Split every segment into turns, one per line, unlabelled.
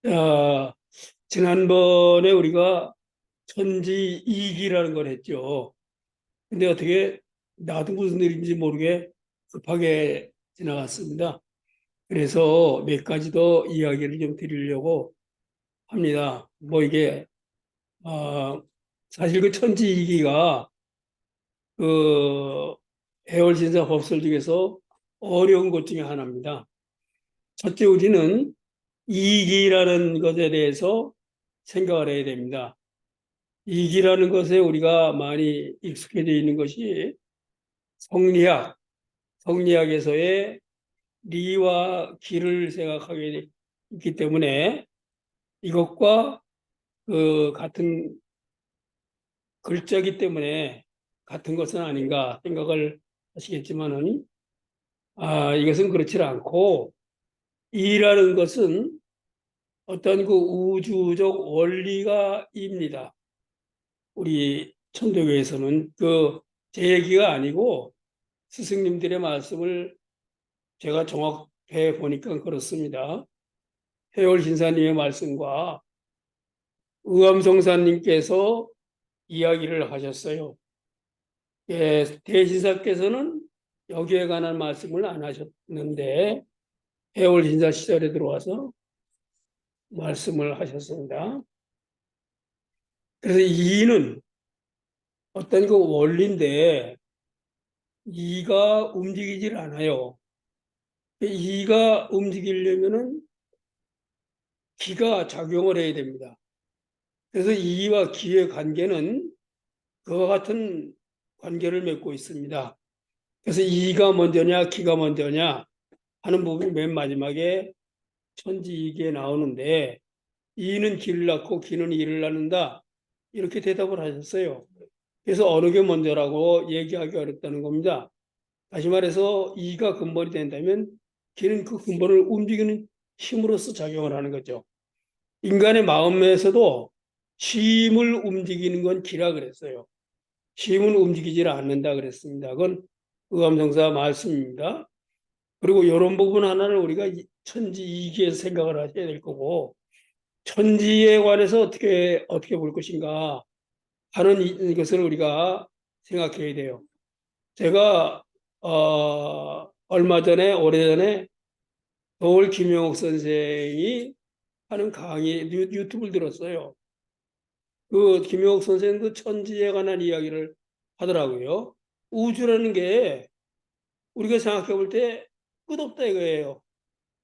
아, 지난번에 우리가 천지 이기라는 걸 했죠. 근데 어떻게 나도 무슨 일인지 모르게 급하게 지나갔습니다. 그래서 몇 가지 더 이야기를 좀 드리려고 합니다. 뭐 이게 아, 사실 그 천지 이기가 그 해월신사 법설 중에서 어려운 것 중에 하나입니다. 첫째, 우리는 이기라는 것에 대해서 생각을 해야 됩니다. 이기라는 것에 우리가 많이 익숙해져 있는 것이 성리학, 성리학에서의 리와 기를 생각하게 있기 때문에 이것과 그 같은 글자기 때문에 같은 것은 아닌가 생각을 하시겠지만은 이것은 그렇지 않고 이라는 것은 어떤 그 우주적 원리가입니다. 우리 천도교에서는 그 제 얘기가 아니고 스승님들의 말씀을 제가 종합해 보니까 그렇습니다. 해월 신사님의 말씀과 의암성사님께서 이야기를 하셨어요. 예, 대신사께서는 여기에 관한 말씀을 안 하셨는데 해월 신사 시절에 들어와서 말씀을 하셨습니다. 그래서 이는 어떤 그 원리인데 이가 움직이질 않아요. 이가 움직이려면은 기가 작용을 해야 됩니다. 그래서 이와 기의 관계는 그와 같은 관계를 맺고 있습니다. 그래서 이가 먼저냐 기가 먼저냐 하는 부분이 맨 마지막에 천지이기에 나오는데 이는 기를 낳고 기는 이를 낳는다 이렇게 대답을 하셨어요. 그래서 어느 게 먼저라고 얘기하기 어렵다는 겁니다. 다시 말해서 이가 근본이 된다면 기는 그 근본을 움직이는 힘으로서 작용을 하는 거죠. 인간의 마음에서도 심을 움직이는 건 기라 그랬어요. 심은 움직이질 않는다 그랬습니다. 그건 의암성사 말씀입니다. 그리고 이런 부분 하나를 우리가 천지 이기에서 생각을 하셔야 될 거고 천지에 관해서 어떻게 볼 것인가 하는 것을 우리가 생각해야 돼요. 제가 얼마 전에 오래전에 도올 김영옥 선생이 하는 강의 유튜브를 들었어요. 그 김영옥 선생도 천지에 관한 이야기를 하더라고요. 우주라는 게 우리가 생각해 볼 때 끝없다 이거예요.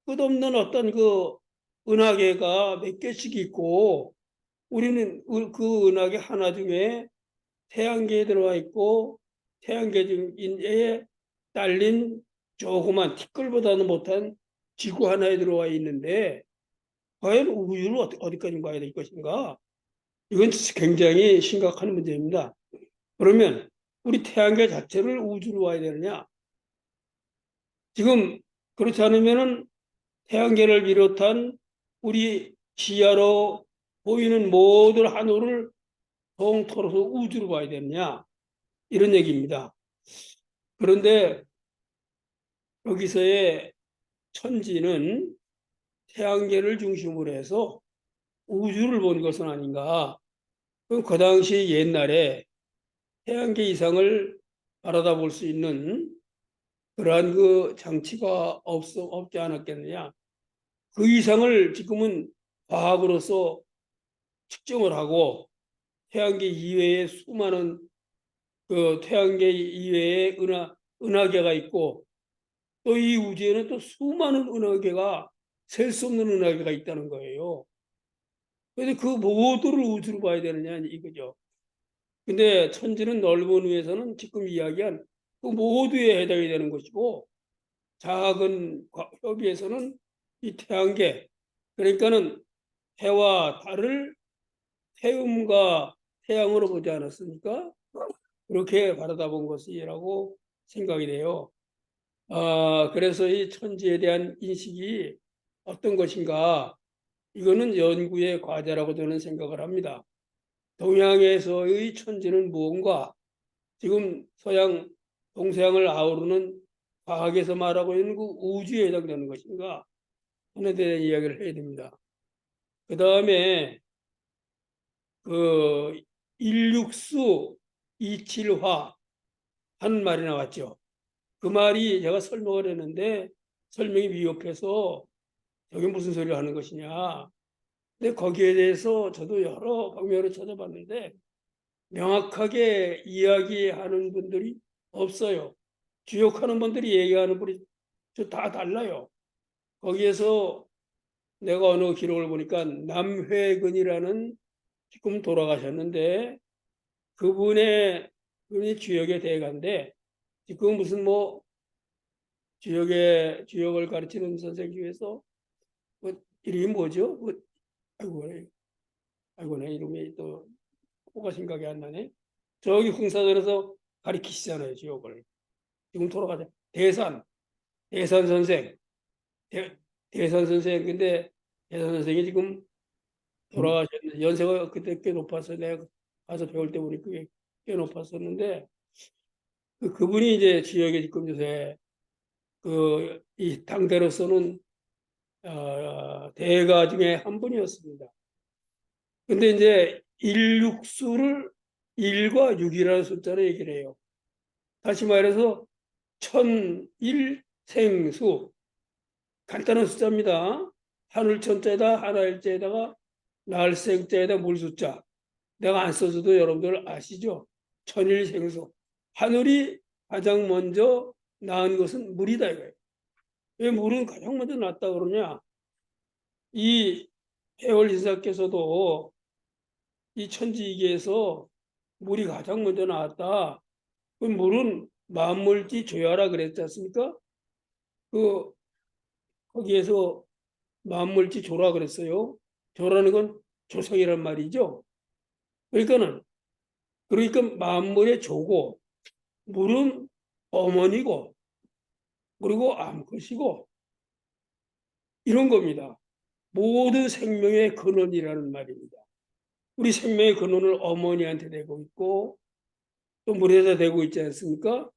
끝없는 어떤 그 은하계가 몇 개씩 있고 우리는 그 은하계 하나 중에 태양계에 들어와 있고 태양계 중에 딸린 조그만 티끌보다는 못한 지구 하나에 들어와 있는데 과연 우주는 어디까지 가야 될 것인가? 이건 굉장히 심각한 문제입니다. 그러면 우리 태양계 자체를 우주로 와야 되느냐? 지금 그렇지 않으면은 태양계를 비롯한 우리 시야로 보이는 모든 하늘을 통틀어서 우주로 봐야 되느냐? 이런 얘기입니다. 그런데 여기서의 천지는 태양계를 중심으로 해서 우주를 본 것은 아닌가? 그럼 그 당시 옛날에 태양계 이상을 바라다 볼 수 있는 그러한 그 장치가 없지 않았겠느냐? 그 이상을 지금은 과학으로서 측정을 하고 태양계 이외에 수많은 그 태양계 이외에 은하계가 있고 또 이 우주에는 또 수많은 은하계가 셀 수 없는 은하계가 있다는 거예요. 그래서 그 모두를 우주로 봐야 되느냐 이거죠. 근데 천지는 넓은 위에서는 지금 이야기한 그 모두에 해당이 되는 것이고 작은 협의에서는 이 태양계 그러니까는 해와 달을 태음과 태양으로 보지 않았습니까? 그렇게 바라다 본 것이라고 생각이 돼요. 그래서 이 천지에 대한 인식이 어떤 것인가 이거는 연구의 과제라고 저는 생각을 합니다. 동양에서의 천지는 무언가 지금 서양 동서양을 아우르는 과학에서 말하고 있는 그 우주에 해당되는 것인가 하는 데 대한 이야기를 해야 됩니다. 그 다음에 그 일육수 이칠화 한 말이 나왔죠. 그 말이 제가 설명을 했는데 설명이 미흡해서 저게 무슨 소리를 하는 것이냐. 근데 거기에 대해서 저도 여러 방면으로 찾아봤는데 명확하게 이야기하는 분들이 없어요. 주역하는 분들이 얘기하는 분이 다 달라요. 거기에서 내가 어느 기록을 보니까 남회근이라는 지금 돌아가셨는데 그분이 주역의 대가인데 지금 무슨 뭐 주역을 가르치는 선생 중에서 뭐 이름이 뭐죠? 뭐, 아이고, 아이고, 내 이름이 또 뭐가 생각이 안 나네. 저기 흥사들에서 가르치시잖아요, 주역을. 지금 돌아가자. 대산 선생. 대산 선생. 근데 대산 선생이 지금 돌아가셨는데 연세가 그때 꽤 높아서 내가 가서 배울 때 보니 그게 꽤 높았었는데 그분이 이제 지역에 지금 요새 그 이 당대로서는 대가 중에 한 분이었습니다. 근데 이제 일육수를 1과 6이라는 숫자로 얘기를 해요. 다시 말해서 천일생수 간단한 숫자입니다. 하늘천자에다 하나일자에다가 날생자에다 물숫자. 내가 안 써줘도 여러분들 아시죠? 천일생수. 하늘이 가장 먼저 낳은 것은 물이다 이거예요. 왜 물은 가장 먼저 낳았다 그러냐? 이 해월인사께서도 이 천지이계에서 물이 가장 먼저 나왔다. 그 물은 만물지 조야라 그랬지 않습니까? 그 거기에서 만물지 조라 그랬어요. 조라는 건 조성이란 말이죠. 그러니까 만물의 조고 물은 어머니고 그리고 암컷이고 이런 겁니다. 모든 생명의 근원이라는 말입니다. 우리 생명의 근원을 어머니한테 대고 있고 또 물에다 대고 있지 않습니까?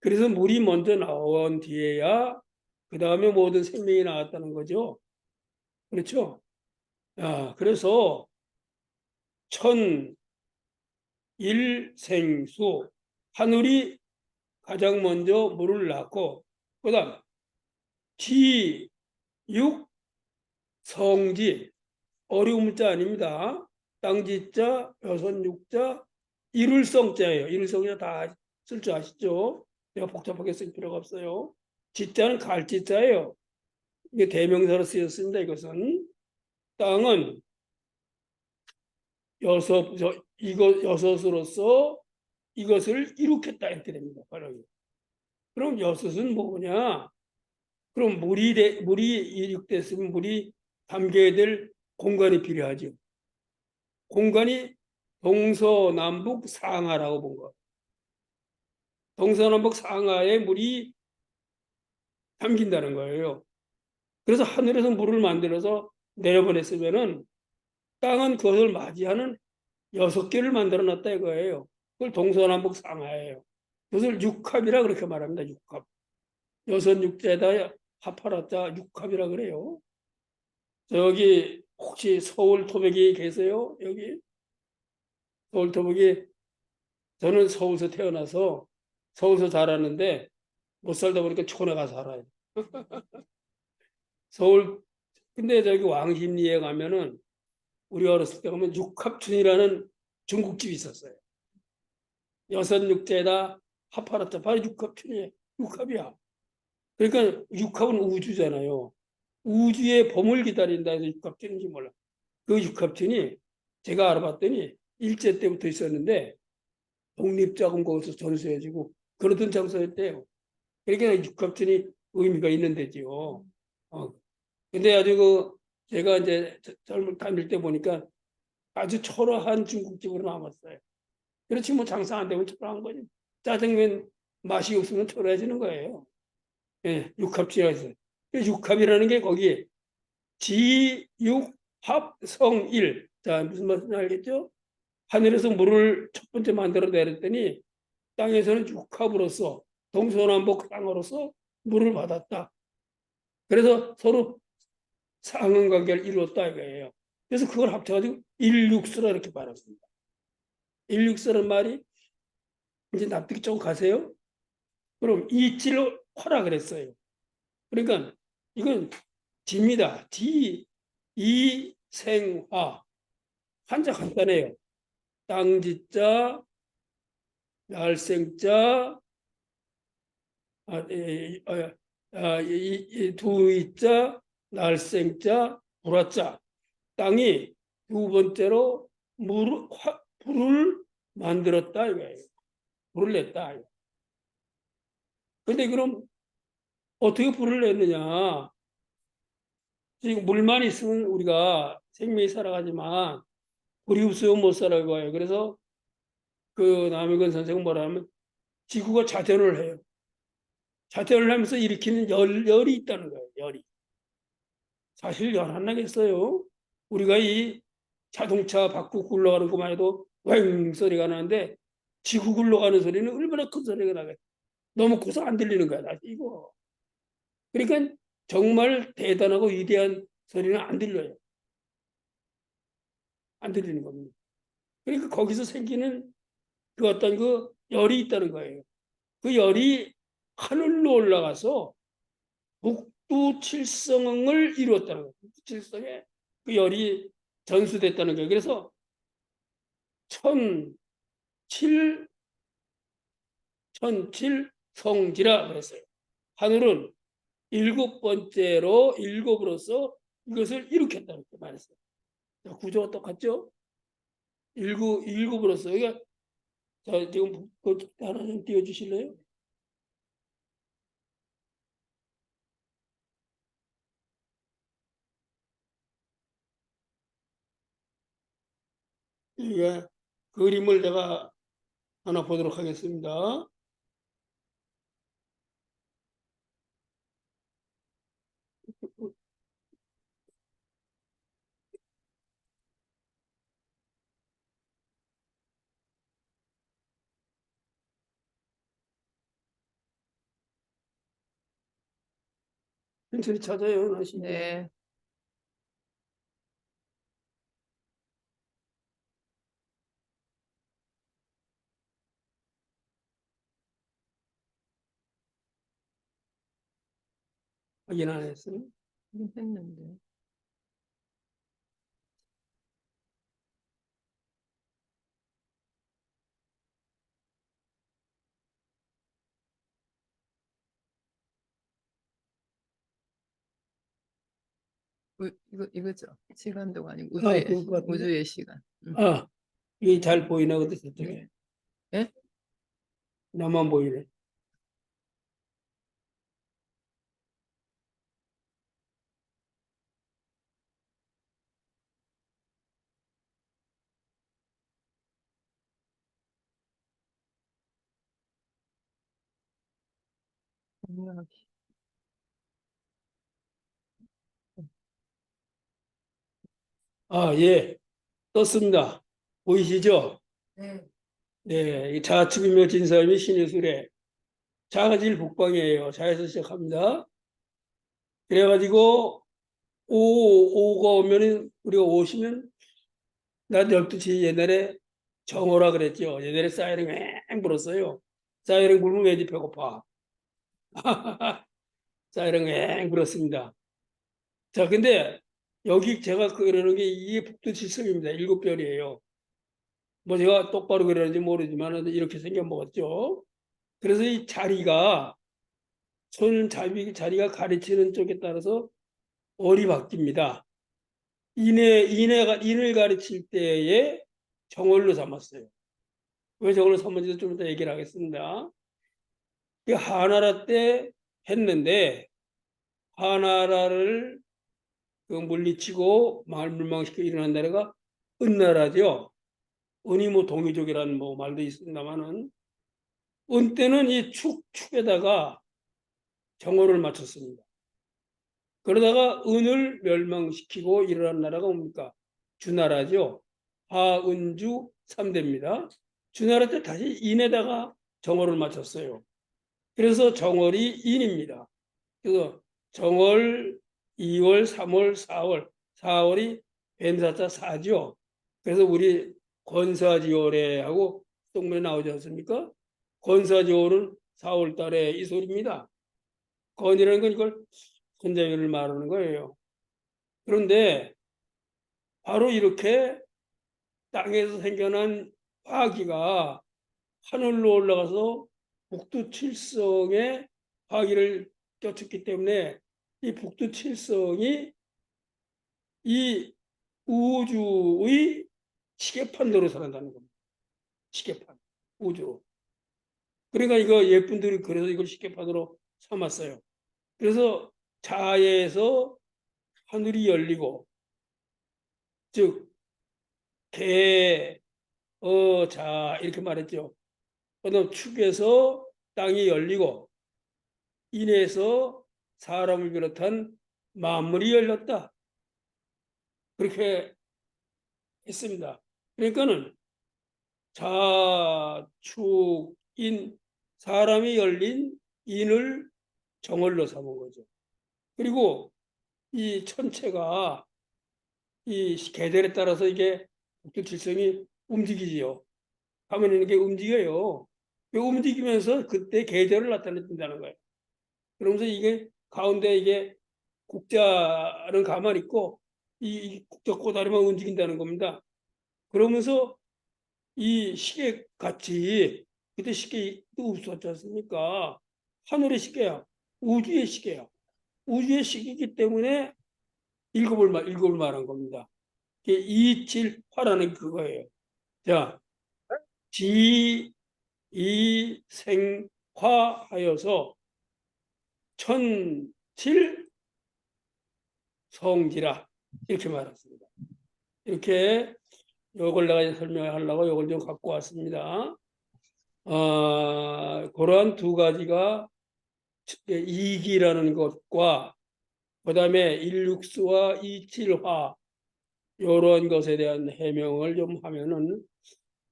그래서 물이 먼저 나온 뒤에야 그 다음에 모든 생명이 나왔다는 거죠. 그렇죠? 그래서 천일생수 하늘이 가장 먼저 물을 낳고 그 다음 지육성지 어려운 자 아닙니다. 땅지자, 여선육자, 이룰성자예요. 이룰성자 다 쓸 줄 아시죠? 내가 복잡하게 쓸 필요가 없어요. 지자는 갈지자예요. 이게 대명사로 쓰였습니다. 이것은 땅은 여섯으로서 이것을 이룩했다 이렇게 됩니다. 바로. 그럼 여섯은 뭐냐? 그럼 물이 이룩됐으면 물이 담겨야 될 공간이 필요하죠. 공간이 동서남북 상하라고 본 거. 동서남북 상하에 물이 담긴다는 거예요. 그래서 하늘에서 물을 만들어서 내려보냈으면은 땅은 그것을 맞이하는 6개를 만들어 놨다 이거예요. 그걸 동서남북 상하예요. 그것을 육합이라 그렇게 말합니다. 육합. 여섯 육자에다 합하라자 육합이라 그래요. 저기 혹시 서울 토백이 계세요? 여기 서울 토백이 저는 서울서 태어나서 서울서 자랐는데 못 살다 보니까 촌에 가서 살아요. 서울 근데 저기 왕십리에 가면은 우리 어렸을 때 가면 육합춘이라는 중국집이 있었어요. 여섯 육제에다 합하라자 바로 육합춘이에요. 육합이야. 그러니까 육합은 우주잖아요. 우주의 봄을 기다린다 해서 육합춘인지 몰라. 그 육합춘이 제가 알아봤더니 일제 때부터 있었는데 독립자금 거기서 전수해주고 그러던 장소였대요. 그러니까 육합춘이 의미가 있는 데지요. 근데 아주 제가 이제 젊을 다닐 때 보니까 아주 초라한 중국집으로 남았어요. 그렇지 뭐 장사 안 되면 초라한 거지. 짜장면 맛이 없으면 초라해지는 거예요. 예, 육합지어서. 육합이라는 게 거기에 지육합성일. 자, 무슨 말인지 알겠죠? 하늘에서 물을 첫 번째 만들어 내렸더니 땅에서는 육합으로서 동서남북 땅으로서 물을 받았다. 그래서 서로 상응관계를 이루었다 이거예요. 그래서 그걸 합쳐가지고 일육수라 이렇게 말합니다. 일육수라는 말이 이제 납득이 좀 가세요? 그럼 이치를 화라 그랬어요. 그러니까 이건 지입니다. 지, 이생화. 한자 간단해요. 땅지자, 날생자, 두이자, 날생자, 불화자. 땅이 두 번째로 불을 만들었다 이거예요. 불을 냈다. 근데 그럼 어떻게 불을 냈느냐? 지금 물만 있으면 우리가 생명이 살아가지만 불이 없으면 못 살아가요. 그래서 그 남일건 선생은 뭐라 하면 지구가 자전을 해요. 자전을 하면서 일으키는 열이 있다는 거예요. 열이. 사실 열 안 나겠어요. 우리가 이 자동차 바꾸 굴러가는 것만 해도 왱 소리가 나는데 지구 굴러가는 소리는 얼마나 큰 소리가 나겠어요. 너무 커서 안 들리는 거야. 다시 이거. 그러니까 정말 대단하고 위대한 소리는 안 들려요. 안 들리는 겁니다. 그러니까 거기서 생기는 그 어떤 그 열이 있다는 거예요. 그 열이 하늘로 올라가서 북두칠성을 이루었다는 거예요. 북두칠성에 그 열이 전수됐다는 거예요. 그래서 천칠 성지라 그랬어요. 하늘은 일곱 번째로 일곱으로서 이것을 일으켰다고 말했어요. 구조가 똑같죠? 일곱으로서. 그러니까 자, 지금 그 하나 좀 띄워주실래요? 이게 그림을 내가 하나 보도록 하겠습니다. 천천히 찾아요, 나시죠.
네.
확인 안 했어요.
했는데. 이거죠. 시간도가 아니고 우주의
그럴 것 같은데.
우주의 시간.
아, 이게 잘 보이나 그때 저쪽에.
예?
나만 보이네.
공유하기.
아, 예, 떴습니다. 보이시죠?
네.
네, 이 자축이며 진사임이 신의 수레. 자가질 북방이에요. 자에서 시작합니다. 그래가지고 오가 오면은 우리가 오시면 낮 12시 옛날에 정오라 그랬죠. 옛날에 사이렌 맹 불었어요. 사이렌 불면 왠지 배고파. 사이렌 맹 불었습니다. 자, 근데 여기 제가 그러는 게 이게 북두칠성입니다. 일곱 별이에요. 뭐 제가 똑바로 그러는지 모르지만 이렇게 생겨 먹었죠. 그래서 이 자리가 자리가 가르치는 쪽에 따라서 얼이 바뀝니다. 인을 가르칠 때에 정월로 삼았어요. 왜 정월로 삼은지도 좀 이따 얘기를 하겠습니다. 하나라 때 했는데 하나라를 그 물리치고 물망시켜 일어난 나라가 은나라죠. 은이 뭐 동이족이라는 뭐 말도 있습니다만은 은 때는 이 축에다가 정월을 맞췄습니다. 그러다가 은을 멸망시키고 일어난 나라가 뭡니까? 주나라죠. 하은주 3대입니다. 주나라 때 다시 인에다가 정월을 맞췄어요. 그래서 정월이 인입니다. 그래서 정월, 2월, 3월, 4월, 4월이 뱀사자 사죠. 그래서 우리 권사지오래하고 똥문에 나오지 않습니까? 권사지오는 4월 달에 이 소리입니다. 건이라는 건 이걸 손자유를 말하는 거예요. 그런데 바로 이렇게 땅에서 생겨난 화기가 하늘로 올라가서 북두칠성에 화기를 껴쳤기 때문에 이 북두칠성이 이 우주의 시계판으로 살아간다는 겁니다. 시계판, 우주. 그러니까 이거 예쁜들이 그래서 이걸 시계판으로 삼았어요. 그래서 자에서 하늘이 열리고, 즉 개, 자 이렇게 말했죠. 그다음 축에서 땅이 열리고 인에서 사람을 비롯한 만물이 열렸다. 그렇게 했습니다. 그러니까는 자, 축, 인, 사람이 열린 인을 정월로 삼은 거죠. 그리고 이 천체가 이 계절에 따라서 이게 북두칠성이 움직이지요. 가만히 있는 게 움직여요. 움직이면서 그때 계절을 나타낸다는 거예요. 그러면서 이게 가운데 이게 국자는 가만히 있고 이 국자 꼬다리만 움직인다는 겁니다. 그러면서 이 시계 같이 그때 시계도 없었지 않습니까? 하늘의 시계야. 우주의 시계야. 우주의 시계이기 때문에 일곱을 말한 겁니다. 이칠화라는 그거예요. 자, 지, 이, 생, 화 하여서 천칠 성지라 이렇게 말했습니다. 이렇게 요걸 내가 설명하려고 요걸 좀 갖고 왔습니다. 그러한 두 가지가 이기라는 것과 그 다음에 일육수와 이칠화 이런 것에 대한 해명을 좀 하면은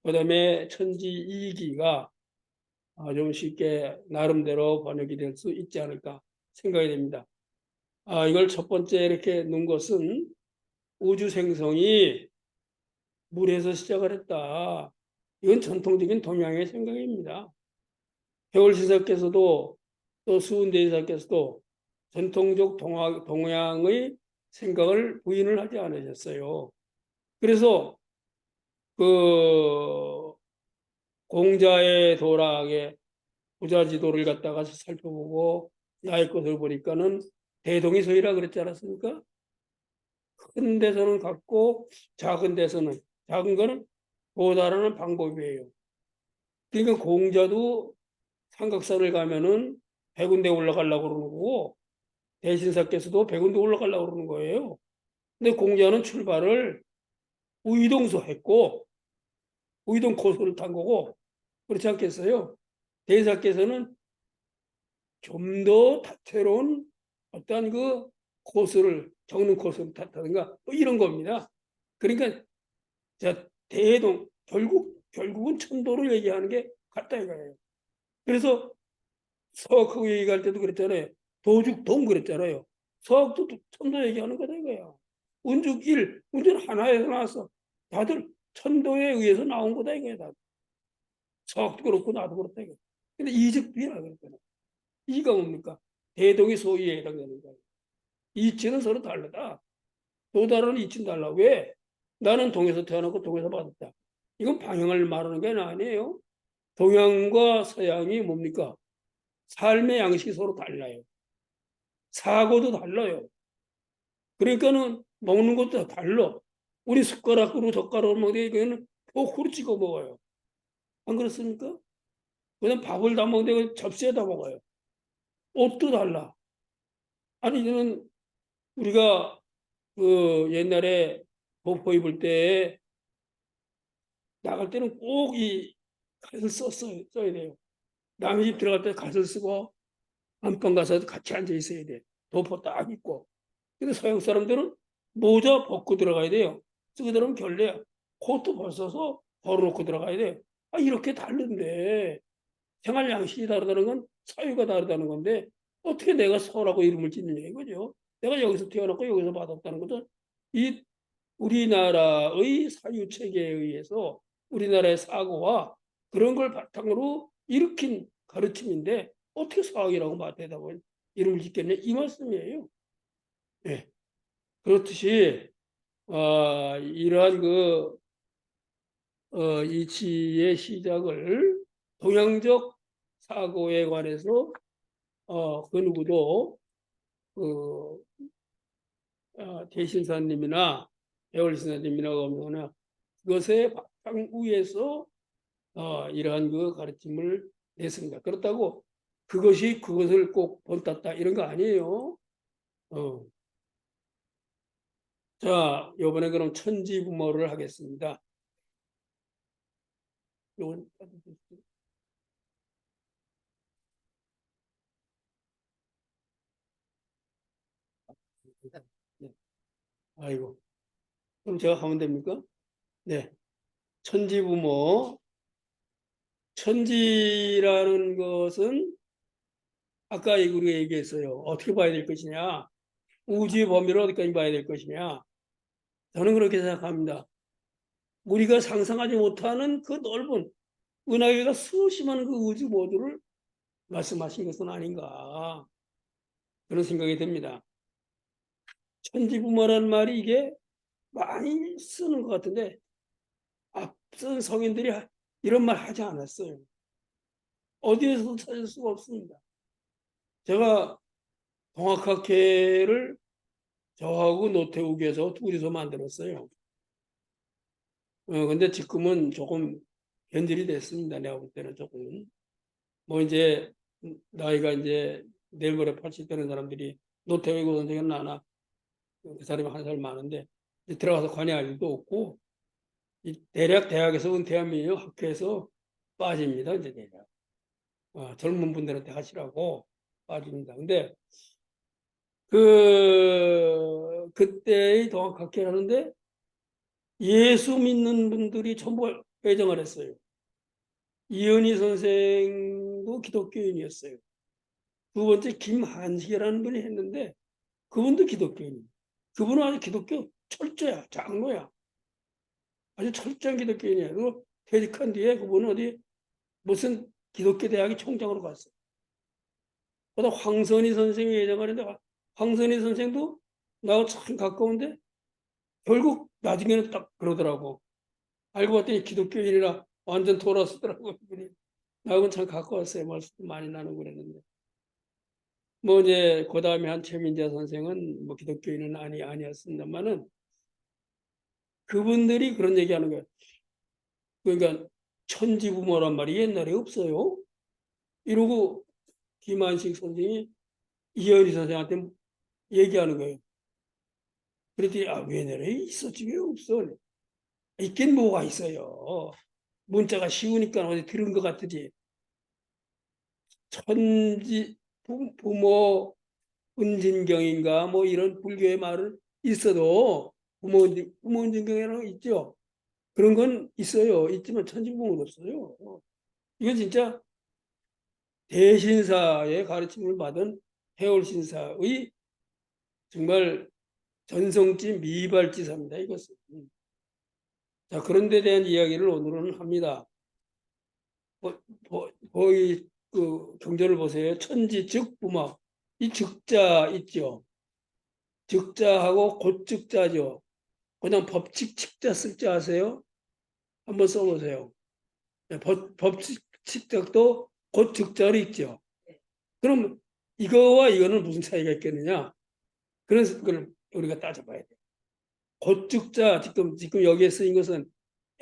그 다음에 천지 이기가 좀 쉽게 나름대로 번역이 될 수 있지 않을까 생각이 됩니다. 이걸 첫 번째 이렇게 놓은 것은 우주 생성이 물에서 시작을 했다. 이건 전통적인 동양의 생각입니다. 해월시사께서도 또 수은대지사께서도 전통적 동양의 생각을 부인을 하지 않으셨어요. 그래서 그 공자의 도락에 부자지도를 갖다가 살펴보고 나의 것을 보니까는 대동이서이라 그랬지 않았습니까? 큰 데서는 같고 작은 데서는 작은 거는 도달하는 방법이에요. 그러니까 공자도 삼각산을 가면은 100군데 올라가려고 그러는 거고 대신사께서도 100군데 올라가려고 그러는 거예요. 근데 공자는 출발을 우이동서 했고 우이동 코스를 탄 거고 그렇지 않겠어요? 대사께서는 좀 더 다채로운 어떤 그 코스를 적는 코스를 탔다든가 뭐 이런 겁니다. 그러니까 자 대동 결국은 천도를 얘기하는 게 같다 이거예요. 그래서 서학하고 얘기할 때도 그랬잖아요. 도죽동 그랬잖아요. 서학도 천도 얘기하는 거다 이거야. 운죽일, 운전 하나에서 나왔어. 다들 천도에 의해서 나온 거다 이거야. 다들. 서학도 그렇고 나도 그렇다 이거야. 근데 이직비라 그랬잖아요. 이가 뭡니까? 대동이 소위에 해당되는 거예요. 이치는 서로 다르다. 또 다른 이치는 달라. 왜? 나는 동에서 태어났고 동에서 받았다. 이건 방향을 말하는 게 아니에요. 동양과 서양이 뭡니까? 삶의 양식이 서로 달라요. 사고도 달라요. 그러니까는 먹는 것도 달라. 우리 숟가락으로 젓가락으로 먹는데 이거는 포크로 찍어 먹어요. 안 그렇습니까? 그냥 밥을 다 먹는데 접시에다 먹어요. 옷도 달라. 아니 저는 우리가 그 옛날에 도포 입을 때 나갈 때는 꼭 이 갓을 써야 돼요. 남의 집 들어갈 때 갓을 쓰고 안방 가서 같이 앉아 있어야 돼. 도포 딱 입고. 근데 서양 사람들은 모자 벗고 들어가야 돼요. 쓰고 들어가면 결례야. 코트 벗어서 걸어놓고 들어가야 돼요. 이렇게 다른데 생활 양식이 다르다는 건 사유가 다르다는 건데 어떻게 내가 서라고 이름을 짓느냐 이거죠. 내가 여기서 태어났고 여기서 받았다는 것은 이 우리나라의 사유체계에 의해서 우리나라의 사고와 그런 걸 바탕으로 일으킨 가르침인데 어떻게 사학이라고 대답을 이름을 짓겠냐 이 말씀이에요. 네. 그렇듯이 이러한 이치의 시작을 동양적 사고에 관해서 그 누구도 그 대신사님이나 배월신사님이나 없거나 그것의 바탕 위에서 이러한 그 가르침을 냈습니다. 그렇다고 그것을 꼭 본땄다 이런 거 아니에요. 자, 이번에 그럼 천지부모를 하겠습니다. 요건 네. 아이고. 그럼 제가 하면 됩니까? 네. 천지부모. 천지라는 것은 아까 우리가 얘기했어요. 어떻게 봐야 될 것이냐. 우주의 범위를 어디까지 봐야 될 것이냐. 저는 그렇게 생각합니다. 우리가 상상하지 못하는 그 넓은 은하계가 수십 많은 그 우주 모두를 말씀하신 것은 아닌가 그런 생각이 듭니다. 천지부모라는 말이 이게 많이 쓰는 것 같은데 앞선 성인들이 이런 말 하지 않았어요. 어디에서도 찾을 수가 없습니다. 제가 동학학회를 저하고 노태우께서 둘이서 만들었어요. 근데 지금은 조금 변질이 됐습니다. 내가 볼 때는 조금. 뭐 이제 나이가 이제 내일 모레 80 되는 사람들이 노태우 선생은 나나 그 사람이 한 살 많은데 들어가서 관여할 일도 없고 대략 대학에서 은퇴하면 학교에서 빠집니다. 이제 대략 젊은 분들한테 하시라고 빠집니다. 근데 그때의 동학학회라는데 예수 믿는 분들이 전부 회정을 했어요. 이은희 선생도 기독교인이었어요. 두 번째 김한식이라는 분이 했는데 그분도 기독교인이에요. 그분은 아주 기독교 철저야, 장로야. 아주 철저한 기독교인이에요. 그리고 퇴직한 뒤에 그분은 어디 무슨 기독교 대학의 총장으로 갔어요. 그러다 황선희 선생이 예정하는데 황선희 선생도 나하고 참 가까운데 결국 나중에는 딱 그러더라고. 알고 봤더니 기독교인이라 완전 돌아서더라고. 이분이. 나하고는 참 가까웠어요. 말씀도 많이 나누고 그랬는데. 뭐 이제 그 다음에 한 최민재 선생은 뭐 기독교인은 아니었습니다만은 그분들이 그런 얘기하는 거예요. 그러니까 천지부모란 말이 옛날에 없어요. 이러고 김한식 선생이 이현희 선생한테 얘기하는 거예요. 그랬더니 왜 내래 있었지 왜 없어? 있긴 뭐가 있어요. 문자가 쉬우니까 어디 들은 것 같으지. 천지 부모 은진경인가 뭐 이런 불교의 말은 있어도 부모 은진경이라는 거 있죠. 그런 건 있어요. 있지만 천지부모는 없어요. 이건 진짜 대신사의 가르침을 받은 해월신사의 정말 전성지 미발지사입니다. 이것은. 자, 그런 데 대한 이야기를 오늘은 합니다. 거의 그 경전을 보세요. 천지 즉부모. 이 즉자 있죠. 즉자하고 곧즉자죠. 그냥 법칙 칙자 쓸자 아세요? 한번 써보세요. 법칙 칙자도 곧즉자로 있죠. 그럼 이거와 이거는 무슨 차이가 있겠느냐? 그래서 그걸 우리가 따져봐야 돼요. 곧즉자 지금 여기에 쓰인 것은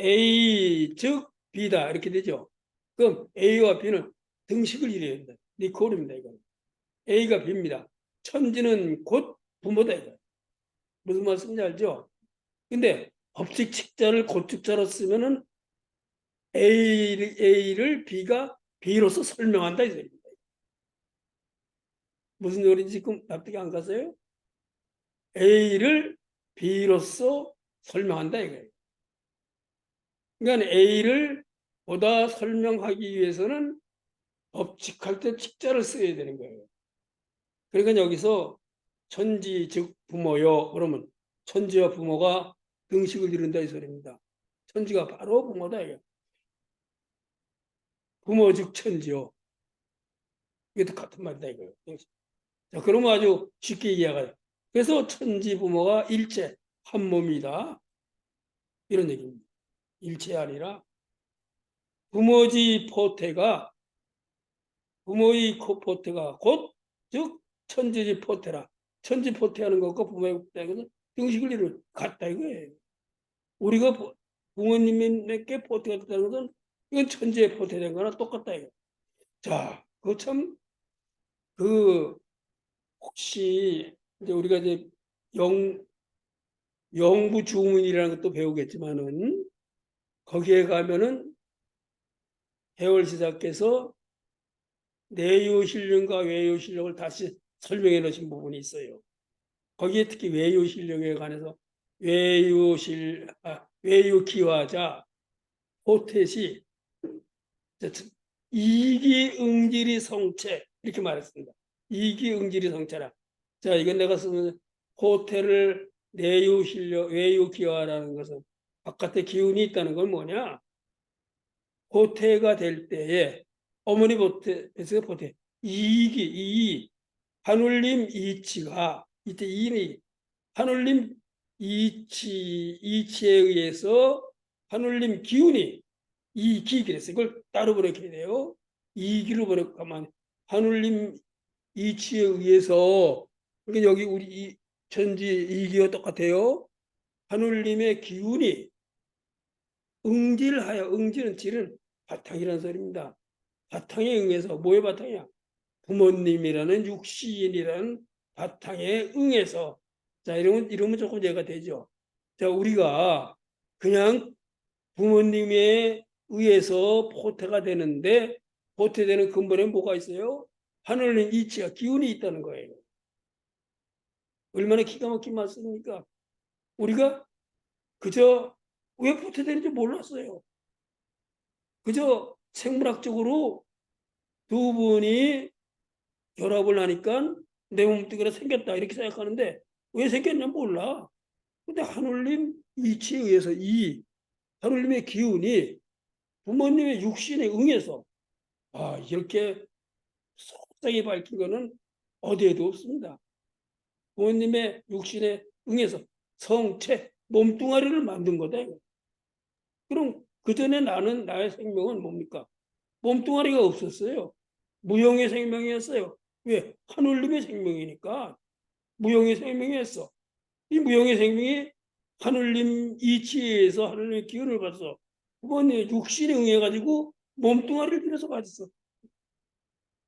A 즉 B다 이렇게 되죠. 그럼 A와 B는 등식을 이래야 된다. 리콜입니다. 이거는. A가 B입니다. 천지는 곧 부모다 이거. 무슨 말씀인지 알죠? 근데 법칙 칙자를 곧즉자로 쓰면은 A를 B가 B로서 설명한다 이 소리입니다. 무슨 소리인지 지금 납득이 안 가세요? A를 B로서 설명한다 이거예요. 그러니까 A를 보다 설명하기 위해서는 법칙할 때 칙자를 써야 되는 거예요. 그러니까 여기서 천지 즉 부모요. 그러면 천지와 부모가 등식을 이룬다 이 소리입니다. 천지가 바로 부모다 이게. 부모 즉 천지요. 이것도 같은 말이다 이거예요. 자, 그러면 아주 쉽게 이해가 돼. 그래서 천지 부모가 일체 한 몸이다 이런 얘기입니다. 일체 아니라 부모지 포태가 부모의 포태가 곧 즉 천지지 포태라. 천지 포태하는 것과 부모의 포태하는 등식을 이룰 같다 이거예요. 우리가 부모님께 포태가 됐다는 것은 이건 천지에 포태된 거나 똑같다 이거. 자, 그 참 그 혹시 이제 우리가 이제 영부 주문이라는 것도 배우겠지만은 거기에 가면은 해월시사께서 내유신령과 외유신령을 다시 설명해 놓으신 부분이 있어요. 거기에 특히 외유신령에 관해서 외유기화자 호텟이 이기응질이 성체 이렇게 말했습니다. 이기응질이 성체라. 자, 이건 내가 쓰는 호텔을 내유신령, 외유기화라는 것은 바깥에 기운이 있다는 건 뭐냐? 호태가 될 때에 어머니 호태에서 호태 이 하늘님 이치가 이때 이니 하늘님 이치에 의해서 하늘님 기운이 이 기기랬어요. 이걸 따로 번역해야 돼요. 이기로 번역하면 하늘님 이치에 의해서 그러니까 여기 우리 이 천지 이기와 똑같아요. 하늘님의 기운이 응질하여 응질은 질은 바탕이라는 소리입니다. 바탕에 응해서 뭐의 바탕이야? 부모님이라는 육신이라는 바탕에 응해서 자 이러면 조금 이해가 되죠. 자 우리가 그냥 부모님에 의해서 포태가 되는데 포태되는 근본에 뭐가 있어요? 하늘님 이치가 기운이 있다는 거예요. 얼마나 기가 막힌 말씀입니까? 우리가 그저 왜 포태되는지 몰랐어요. 그저 생물학적으로 두 분이 결합을 하니까 내 몸뚱이가 생겼다 이렇게 생각하는데 왜 생겼냐 몰라. 근데 하늘님 이치에 의해서 이 하늘님의 기운이 부모님의 육신에 응해서 이렇게 속상히 밝힌 거는 어디에도 없습니다. 부모님의 육신에 응해서 성체 몸뚱아리를 만든 거다. 그럼 그 전에 나의 생명은 뭡니까? 몸뚱아리가 없었어요. 무형의 생명이었어요. 왜? 하늘님의 생명이니까 무형의 생명이었어. 이 무형의 생명이 하늘님 이치에서 하늘님의 기운을 받아서 부모님의 육신에 응해가지고 몸뚱아리를 빌어서 가졌어.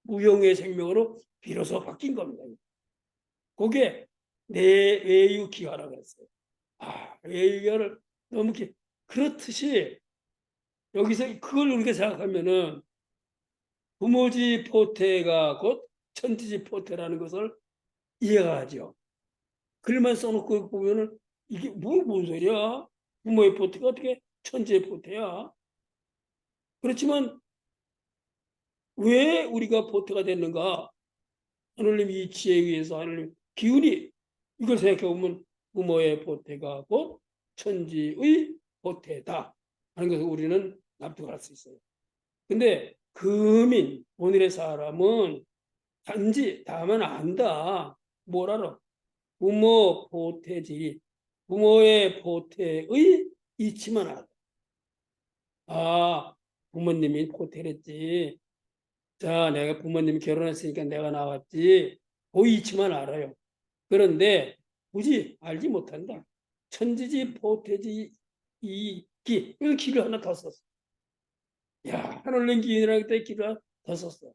무형의 생명으로 빌어서 바뀐 겁니다. 그게 내외유기화라고 했어요. 외유기화를 너무 그렇듯이 여기서 그걸 우리가 생각하면은 부모지 포태가 곧 천지지 포태라는 것을 이해가 하죠. 글만 써놓고 보면은 이게 뭔 소리야? 부모의 포태가 어떻게 천지의 포태야? 그렇지만 왜 우리가 포태가 됐는가? 하늘님 이치에 의해서 하늘님 기운이 이걸 생각해 보면 부모의 포태가 곧 천지의 포태다 하는 것을 우리는 납득할 수 있어요. 근데 금인 오늘의 사람은 단지 다만 안다. 뭘 알아? 부모 포태지 부모의 포태의 이치만 알아. 부모님이 포태랬지. 자, 내가 부모님이 결혼했으니까 내가 나왔지. 그 이치만 알아요. 그런데 굳이 알지 못한다. 천지지 포태지 이기 이거 기를 하나 더 썼어. 야, 하늘님 기운이라고 때 기를 더 썼어.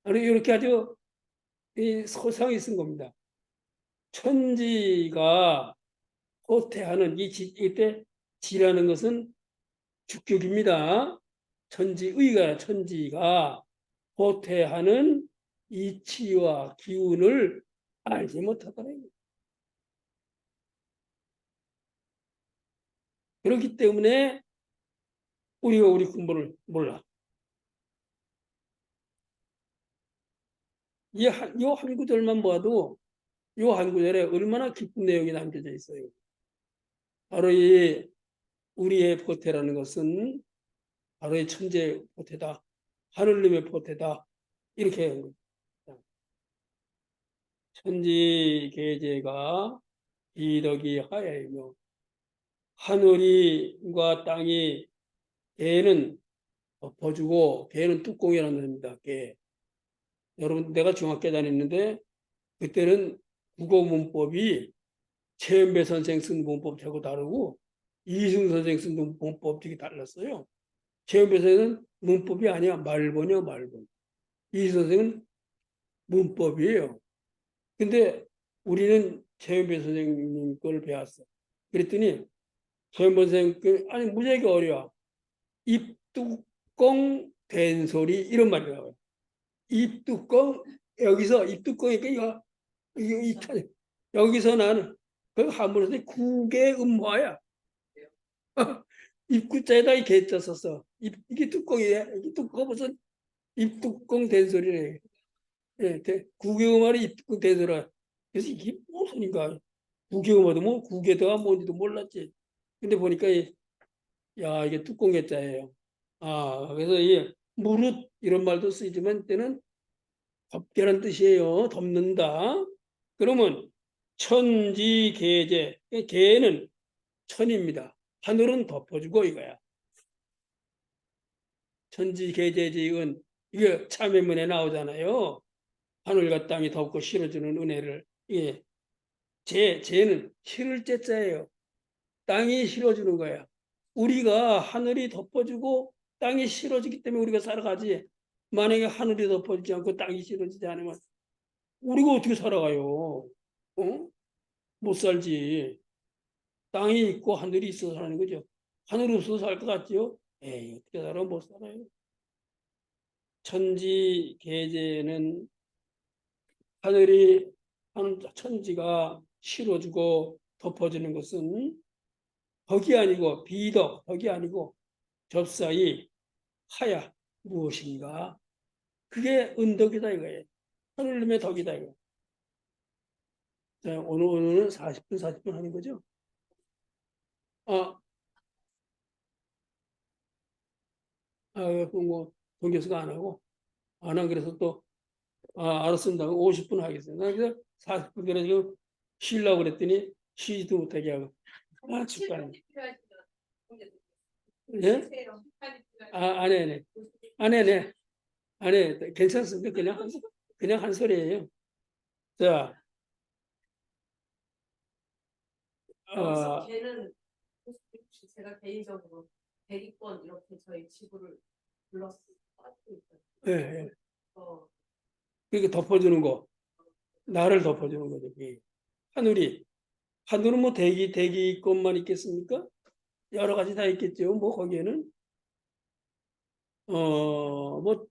아니 이렇게 아주 소상히 쓴 겁니다. 천지가 호태하는 이때 지라는 것은 주격입니다. 천지가 호태하는 이치와 기운을 알지 못하더라. 그렇기 때문에 우리가 우리 근본을 몰라. 이 한 구절만 봐도 이 한 구절에 얼마나 깊은 내용이 담겨져 있어요. 바로 이 우리의 포태라는 것은 바로 이 천재 포태다. 하늘님의 포태다. 이렇게 한 거죠. 천지 계제가 이덕이 하야이며 하늘이과 땅이 개는 덮어주고 개는 뚜껑이라는 겁니다. 개. 여러분 내가 중학교 다녔는데 그때는 국어 문법이 최은배 선생 쓴 문법하고 다르고 이승 선생 쓴 문법이 달랐어요. 최은배 선생은 문법이 아니야. 말본이야 말본. 이승 선생은 문법이에요. 근데 우리는 최은배 선생님 걸 배웠어. 그랬더니 최은배 선생님 아니 무지하게 어려워. 입뚜껑 된소리 이런 말이 나와요. 입뚜껑 여기서 입뚜껑이니까 이거 여기서 나는 그 한문에서 국의 음화야. 입구자에다 이렇게 썼어. 이게 뚜껑이야. 이게 뚜껑 무슨 입뚜껑 된소리래. 예, 국의 음화를 입뚜껑 된소리야. 그래서 이게 무슨인가? 국의 음화도 뭐 국에다가 뭔지도 몰랐지. 근데 보니까 야 이게 뚜껑 개자예요. 아 그래서 이 무릇 이런 말도 쓰이지만 때는 덮개란 뜻이에요. 덮는다. 그러면 천지계제, 계는 천입니다. 하늘은 덮어주고 이거야. 천지계제지은 이게 참회문에 나오잖아요. 하늘과 땅이 덮고 실어주는 은혜를. 예. 제는 실을 제자예요. 땅이 실어주는 거야. 우리가 하늘이 덮어주고 땅이 실어주기 때문에 우리가 살아가지. 만약에 하늘이 덮어주지 않고 땅이 실어주지 않으면 우리가 어떻게 살아가요? 어? 못 살지. 땅이 있고 하늘이 있어서 사는 거죠. 하늘이 없어서 살 것 같지요? 에이, 어떻게 살아? 못 살아요. 천지 계제는 하늘이 천지가 실어주고 덮어주는 것은 덕이 아니고 비덕, 덕이 아니고 접사이 하야 무엇인가? 그게 은덕이다 이거예요. 하늘님의 덕이다 이거. 자, 오늘은 40분 하는 거죠? 아, 뭐, 동 교수가 안 하고, 안 하고 그래서 또, 알았습니다. 50분 하겠습니다. 그래서 40분 전에 지금 쉬려고 그랬더니 쉬지도 못하게 하고. 축하해. 예? 안 해, 안 해. 안 해, 네. 안 해. 괜찮습니다. 그냥 한 소리예요. 자,
여기서 걔는 혹시 제가 개인적으로 대리권 이렇게 저희 지구를 불렀고
예, 예.
어,
그렇게 덮어주는 거, 나를 덮어주는 거죠. 그게. 하늘은 뭐 대기권만 있겠습니까? 여러 가지 다 있겠죠. 뭐 거기에는 뭐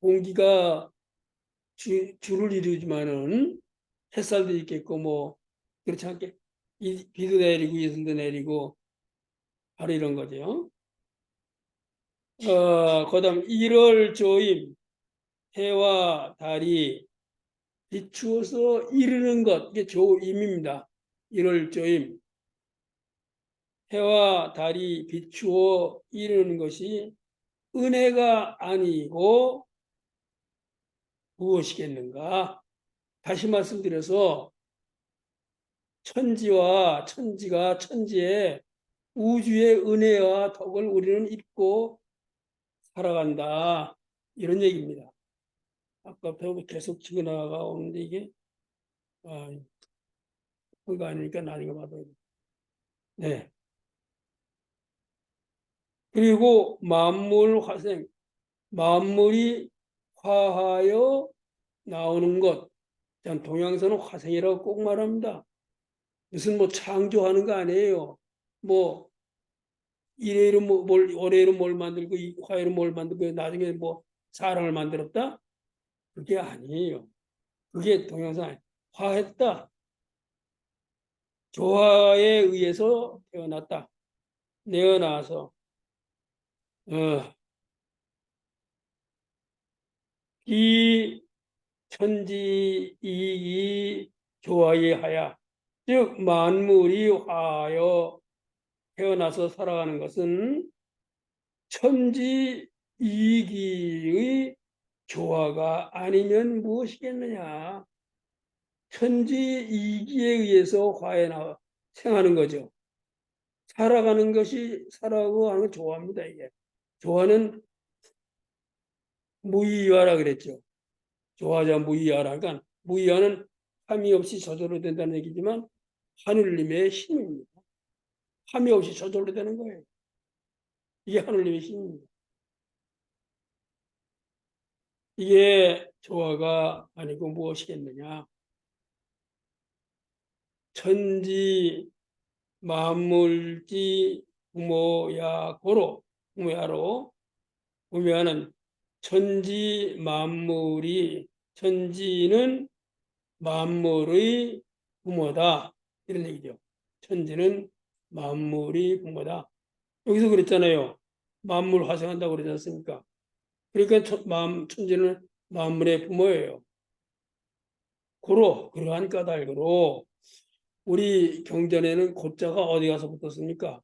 공기가 줄을 이루지만은 햇살도 있겠고 뭐 그렇지 않게 비도 내리고 이슬도 내리고 바로 이런 거죠. 그다음 1월 조임 해와 달이 비추어서 이르는 것 이게 조임입니다. 1월 조임 해와 달이 비추어 이르는 것이 은혜가 아니고 무엇이겠는가? 다시 말씀드려서 천지가 천지의 우주의 은혜와 덕을 우리는 입고 살아간다. 이런 얘기입니다. 아까부터 계속 치고 나가오는데 이게 그거 아니니까 나중에 봐도 네. 그리고 만물 화생 만물이 화하여 나오는 것. 동양서는 화생이라고 꼭 말합니다. 무슨 뭐 창조하는 거 아니에요. 뭐 이래로 올해로 뭘 만들고 화해로 뭘 만들고 나중에 뭐 사람을 만들었다? 그게 아니에요. 그게 동영상 아니에요. 화했다. 조화에 의해서 태어났다. 내어나서 이 천지 이 조화에 하야 즉 만물이 화하여 태어나서 살아가는 것은 천지 이기의 조화가 아니면 무엇이겠느냐. 천지 이기에 의해서 화해 생하는 거죠. 살아가는 것이 살아가고 하는 건 조화입니다. 이게 조화는 무의화라 그랬죠. 조화자 무의화라. 그러니까 무의화는 함이 없이 저절로 된다는 얘기지만 하느님의 힘입니다. 함이 없이 저절로 되는 거예요. 이게 하느님의 힘입니다. 이게 조화가 아니고 무엇이겠느냐. 천지 만물지 부모야고로 부모야로 보면은 천지 만물이 천지는 만물의 부모다 이런 얘기죠. 천지는 만물이 부모다. 여기서 그랬잖아요. 만물 화생한다고 그러지 않습니까? 그러니까 천지는 만물의 부모예요. 고로 그러한 까닭으로 우리 경전에는 고자가 어디 가서 붙었습니까?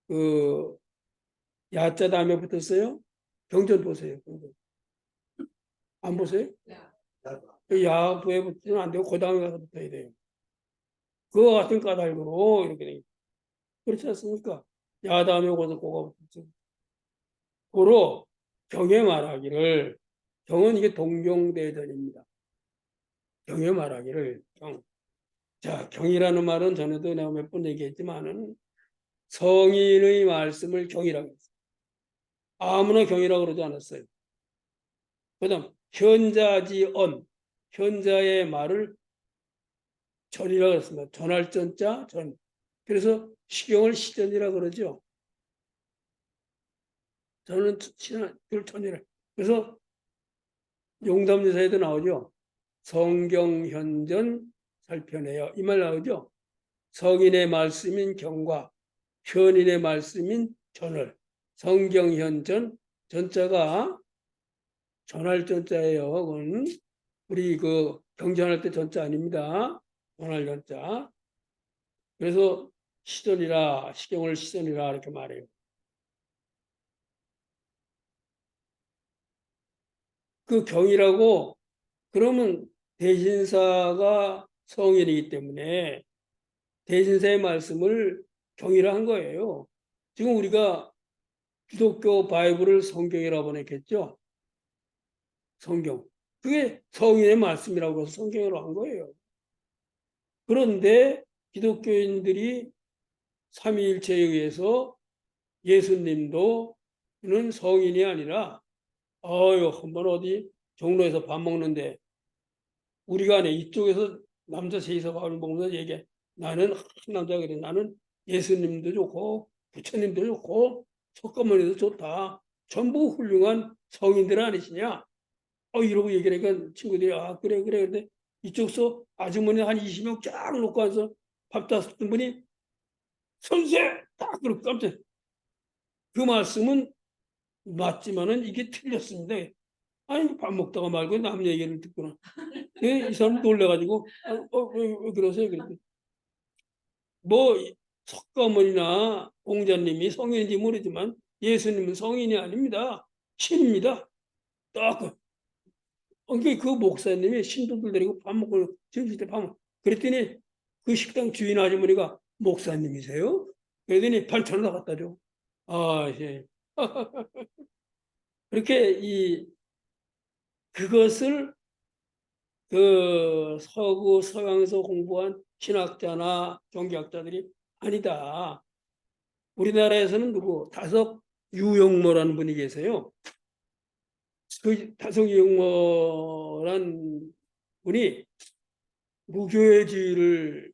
그 야자 다음에 붙었어요? 경전 보세요. 경전. 안 보세요? 그 야부에 붙으면 안 되고 그 다음에 가서 붙어야 돼요. 그와 같은 까닭으로 이렇게 돼요. 그렇지 않습니까? 야 다음에 거기서 고가 붙었죠. 고로 경에 말하기를 경은 이게 동경대전입니다. 경에 말하기를 경. 자, 경이라는 말은 전에도 내가 몇 번 얘기했지만은 성인의 말씀을 경이라고 했어요. 아무나 경이라고 그러지 않았어요. 그다음 현자지언 현자의 말을 전이라고 했습니다. 전할 전자 전. 그래서 시경을 시전이라 그러죠. 저는 전이라. 그래서 용담유사에도 나오죠. 성경현전 살펴내요. 이 말 나오죠. 성인의 말씀인 경과 현인의 말씀인 전을 성경현전 전자가 전할 전자예요. 그건 우리 그 경전할 때 전자 아닙니다. 전할 전자. 그래서 시전이라 시경을 시전이라 이렇게 말해요. 그 경이라고 그러면 대신사가 성인이기 때문에 대신사의 말씀을 경이라 한 거예요. 지금 우리가 기독교 바이블을 성경이라고 번역했죠. 성경. 그게 성인의 말씀이라고 해서 성경으로 한 거예요. 그런데 기독교인들이 삼위일체에 의해서 예수님도 는 성인이 아니라 한번 어디 종로에서 밥 먹는데 우리가 내 이쪽에서 남자 셋이서 밥을 먹으면서 얘기해. 나는 한 남자가 그래. 나는 예수님도 좋고 부처님도 좋고 석가모니도 좋다. 전부 훌륭한 성인들 아니시냐? 이러고 얘기하니까 친구들이 그래 그래. 근데 이쪽서 아주머니 한 20명 쫙 놓고 와서 밥 땄던 분이 선생 딱 그러고 깜짝. 그 말씀은 맞지만은 이게 틀렸습니다. 아니 밥 먹다가 말고 남 얘기를 듣구나. 이 사람 놀래가지고 왜 그러세요? 그랬더니 뭐 석가모니나 공자님이 성인인지 모르지만 예수님은 성인이 아닙니다. 신입니다. 딱 그 목사님이 신도들 데리고 밥 먹고 점심 때 밥 먹고 그랬더니 그 식당 주인 아주머니가 목사님이세요? 그랬더니 반찬을 다 갖다 줘. 예. 그렇게 그것을 그 서구 서양에서 공부한 신학자나 종교학자들이 아니다. 우리나라에서는 누구 다석 유영모라는 분이 계세요. 그 다석 유영모란 분이 무교회주의를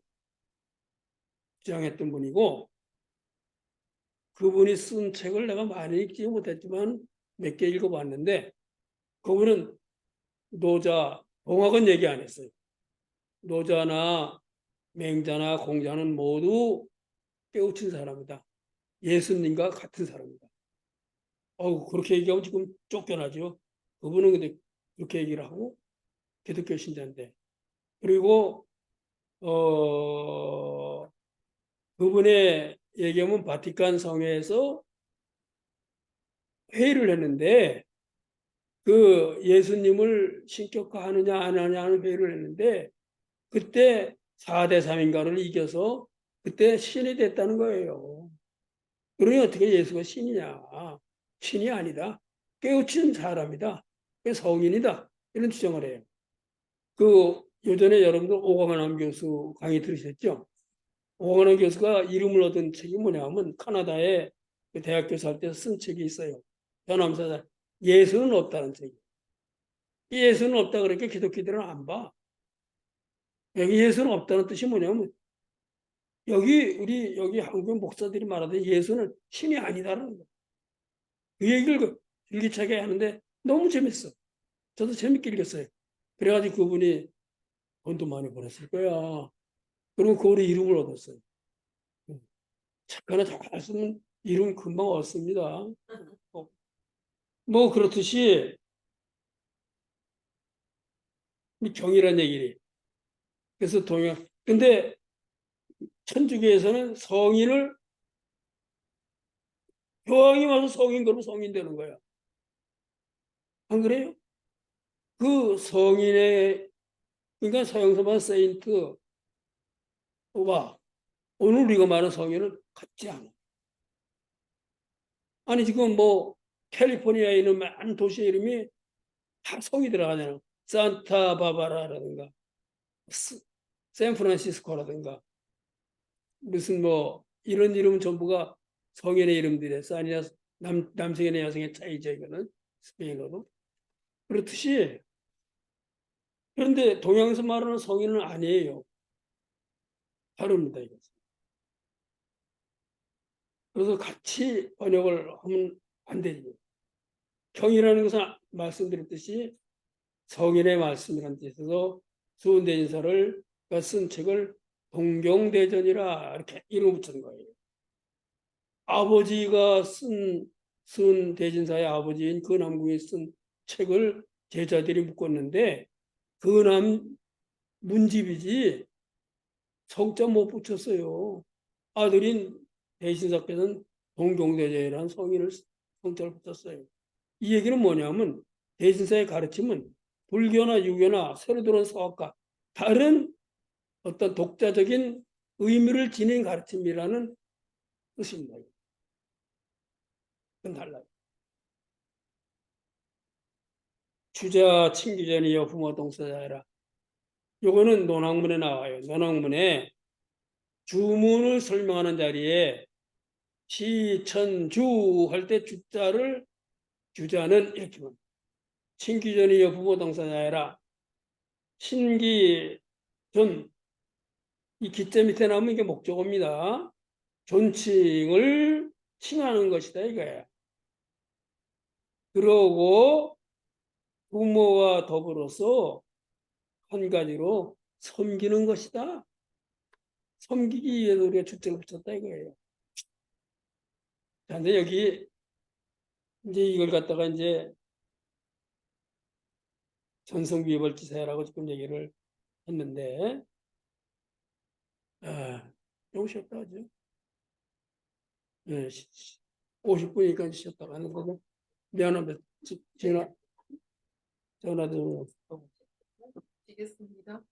주장했던 분이고 그분이 쓴 책을 내가 많이 읽지 못했지만 몇 개 읽어봤는데 그분은 노자, 봉학은 얘기 안 했어요. 노자나 맹자나 공자는 모두 깨우친 사람이다. 예수님과 같은 사람이다. 그렇게 얘기하면 지금 쫓겨나죠. 그분은 근데 그렇게 얘기를 하고 기독교 신자인데. 그리고 그분의 얘기하면 바티칸 성회에서 회의를 했는데 그 예수님을 신격화하느냐 안 하느냐 하는 회의를 했는데 그때 4대 3인가를 이겨서 그때 신이 됐다는 거예요. 그러니 어떻게 예수가 신이냐? 신이 아니다. 깨우친 사람이다. 성인이다. 이런 주장을 해요. 그 요전에 여러분들 오광환 교수 강의 들으셨죠? 오광환 교수가 이름을 얻은 책이 뭐냐면 카나다에 그 대학교 살 때 쓴 책이 있어요. 전함사자 예수는 없다는 책이. 예수는 없다 그러니까 기독교들은 안 봐. 여기 예수는 없다는 뜻이 뭐냐면 여기 한국 목사들이 말하던 예수는 신이 아니다라는 거야. 그 얘기를 일기차게 하는데 너무 재밌어. 저도 재밌게 읽었어요. 그래가지고 그분이 돈도 많이 벌었을 거야. 그리고 그분이 이름을 얻었어요. 책 하나 잘 쓰면 이름 금방 얻습니다. 뭐 그렇듯이 이 경이란 얘기를. 그래서 동양. 근데 천주교에서는 성인을 교황이 와서 성인 그러면 성인 되는 거야. 안 그래요? 그 성인의 그러니까 서양서만 세인트 와 오늘 우리가 말하는 성인은 같지 않아. 아니 지금 뭐 캘리포니아에 있는 많은 도시 이름이 다 성이 들어가잖아. 산타바바라라든가 샌프란시스코라든가 무슨 뭐 이런 이름은 전부가 성인의 이름들이에요. 산이나 남성이나 여성의 차이죠. 이거는 스페인어로. 그렇듯이 그런데 동양에서 말하는 성인은 아니에요. 다릅니다. 이것은. 그래서 같이 번역을 하면 안 되죠. 경이라는 것은 말씀드렸듯이 성인의 말씀이라는 뜻에서 수은대진사를 쓴 책을 동경대전이라 이렇게 이름 붙인 거예요. 아버지가 쓴 대진사의 아버지인 근함궁이 쓴 책을 제자들이 묶었는데 근함 문집이지 성자 못 붙였어요. 아들인 대신사께서는 동경대전이라는 성인을 성자를 붙였어요. 이 얘기는 뭐냐면 대신사의 가르침은 불교나 유교나 새로 들어온 서학과 다른 어떤 독자적인 의미를 지닌 가르침이라는 뜻입니다. 그건 달라요. 주자 친기전이여 부모 동사자라. 요거는 논학문에 나와요. 논학문에 주문을 설명하는 자리에 시천주 할 때 주자를 주자는 이렇게 봅니다. 친기전이여 부모 동사자라. 신기존 이 기자 밑에 나오면 이게 목적어입니다. 존칭을 칭하는 것이다 이거야. 그러고 부모와 더불어서 한 가지로 섬기는 것이다. 섬기기 위해서 우리가 주택을 붙였다 이거예요. 그런데 여기 이제 이걸 갖다가 이제 전성비벌지사라고 지금 얘기를 했는데 너무 쉬었다 하죠. 네, 50분이니까 쉬었다가 하는 거고 미안합니다. 전화 좀
드리겠습니다.